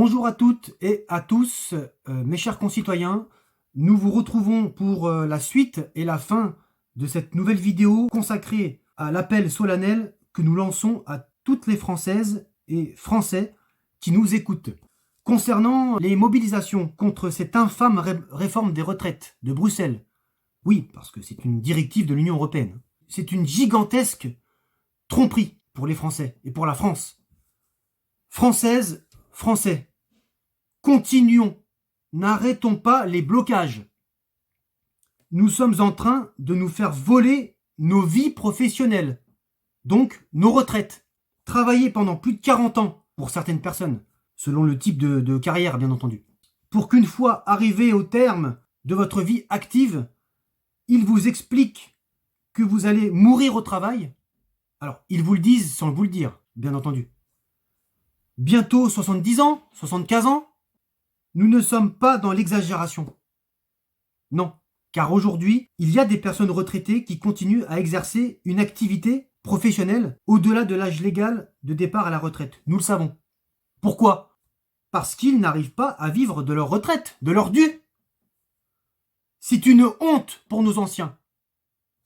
Bonjour à toutes et à tous, mes chers concitoyens. Nous vous retrouvons pour la suite et la fin de cette nouvelle vidéo consacrée à l'appel solennel que nous lançons à toutes les Françaises et Français qui nous écoutent. Concernant les mobilisations contre cette infâme réforme des retraites de Bruxelles, oui, parce que c'est une directive de l'Union européenne, c'est une gigantesque tromperie pour les Français et pour la France. Françaises, Français, continuons, n'arrêtons pas les blocages. Nous sommes en train de nous faire voler nos vies professionnelles, donc nos retraites. Travailler pendant plus de 40 ans pour certaines personnes, selon le type de carrière bien entendu, pour qu'une fois arrivé au terme de votre vie active, ils vous expliquent que vous allez mourir au travail. Alors, ils vous le disent sans vous le dire, bien entendu. Bientôt 70 ans, 75 ans, nous ne sommes pas dans l'exagération. Non, car aujourd'hui, il y a des personnes retraitées qui continuent à exercer une activité professionnelle au-delà de l'âge légal de départ à la retraite. Nous le savons. Pourquoi ? Parce qu'ils n'arrivent pas à vivre de leur retraite, de leur dû. C'est une honte pour nos anciens.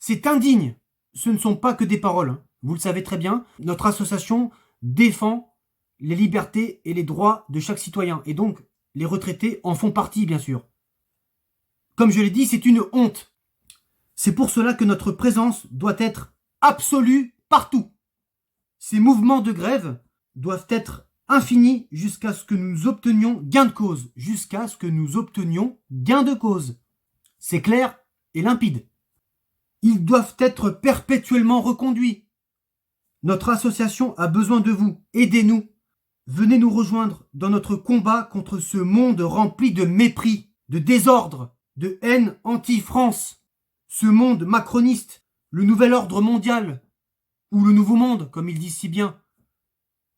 C'est indigne. Ce ne sont pas que des paroles. Vous le savez très bien, notre association défend les libertés et les droits de chaque citoyen. Et donc, les retraités en font partie, bien sûr. Comme je l'ai dit, c'est une honte. C'est pour cela que notre présence doit être absolue partout. Ces mouvements de grève doivent être infinis jusqu'à ce que nous obtenions gain de cause. Jusqu'à ce que nous obtenions gain de cause. C'est clair et limpide. Ils doivent être perpétuellement reconduits. Notre association a besoin de vous. Aidez-nous. Venez nous rejoindre dans notre combat contre ce monde rempli de mépris, de désordre, de haine anti-France. Ce monde macroniste, le nouvel ordre mondial, ou le nouveau monde, comme ils disent si bien.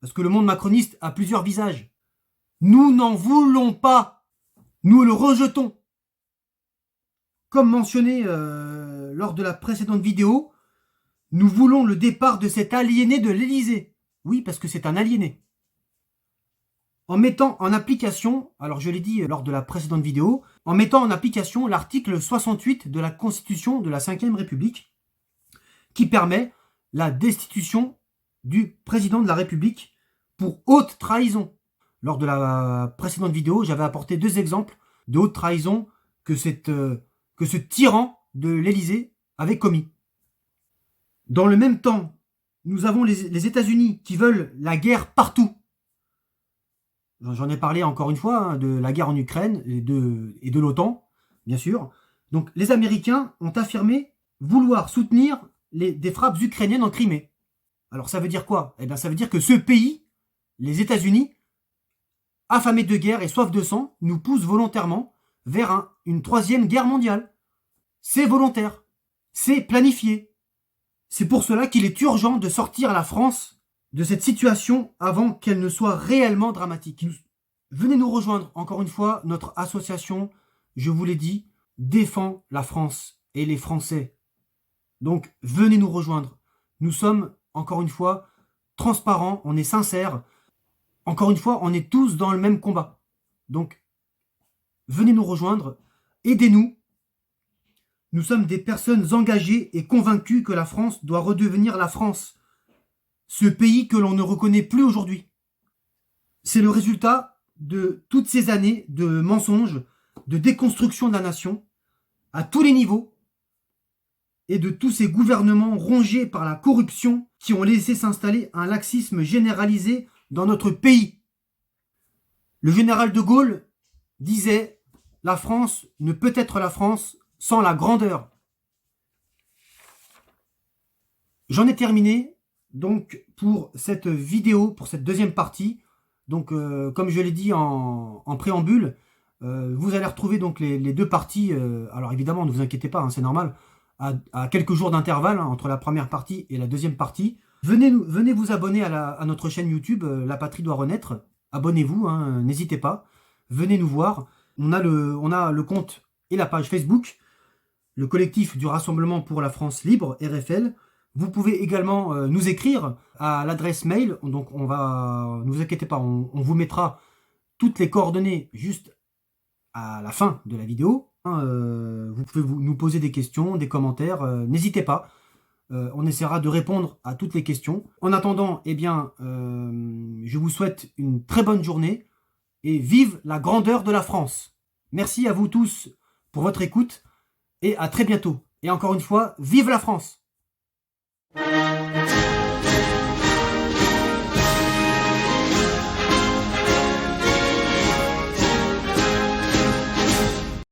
Parce que le monde macroniste a plusieurs visages. Nous n'en voulons pas. Nous le rejetons. Comme mentionné lors de la précédente vidéo, nous voulons le départ de cet aliéné de l'Élysée. Oui, parce que c'est un aliéné. En mettant en application, alors je l'ai dit lors de la précédente vidéo, en mettant en application l'article 68 de la Constitution de la Ve République, qui permet la destitution du président de la République pour haute trahison. Lors de la précédente vidéo, j'avais apporté 2 exemples de haute trahison que ce tyran de l'Élysée avait commis. Dans le même temps, nous avons les États-Unis qui veulent la guerre partout. J'en ai parlé encore une fois de la guerre en Ukraine et de l'OTAN, bien sûr. Donc les Américains ont affirmé vouloir soutenir des frappes ukrainiennes en Crimée. Alors ça veut dire quoi ? Eh bien ça veut dire que ce pays, les États-Unis, affamés de guerre et soif de sang, nous pousse volontairement vers une 3e guerre mondiale. C'est volontaire, c'est planifié. C'est pour cela qu'il est urgent de sortir la France de cette situation avant qu'elle ne soit réellement dramatique. Venez nous rejoindre, encore une fois, notre association, je vous l'ai dit, défend la France et les Français. Donc, venez nous rejoindre. Nous sommes, encore une fois, transparents, on est sincères. Encore une fois, on est tous dans le même combat. Donc, venez nous rejoindre, aidez-nous. Nous sommes des personnes engagées et convaincues que la France doit redevenir la France. Ce pays que l'on ne reconnaît plus aujourd'hui. C'est le résultat de toutes ces années de mensonges, de déconstruction de la nation, à tous les niveaux, et de tous ces gouvernements rongés par la corruption qui ont laissé s'installer un laxisme généralisé dans notre pays. Le général de Gaulle disait « La France ne peut être la France sans la grandeur ». J'en ai terminé. Donc pour cette vidéo, pour cette 2e partie, donc comme je l'ai dit en préambule, vous allez retrouver donc les 2 parties. Alors évidemment, ne vous inquiétez pas, c'est normal, à quelques jours d'intervalle entre la première partie et la 2e partie. Venez vous abonner à notre chaîne YouTube, La Patrie doit renaître. Abonnez-vous, n'hésitez pas. Venez nous voir. On a le compte et la page Facebook, le collectif du Rassemblement pour la France libre, RFL. Vous pouvez également nous écrire à l'adresse mail. Donc ne vous inquiétez pas, on vous mettra toutes les coordonnées juste à la fin de la vidéo. Vous pouvez nous poser des questions, des commentaires, n'hésitez pas. On essaiera de répondre à toutes les questions. En attendant, eh bien, je vous souhaite une très bonne journée et vive la grandeur de la France. Merci à vous tous pour votre écoute et à très bientôt. Et encore une fois, vive la France!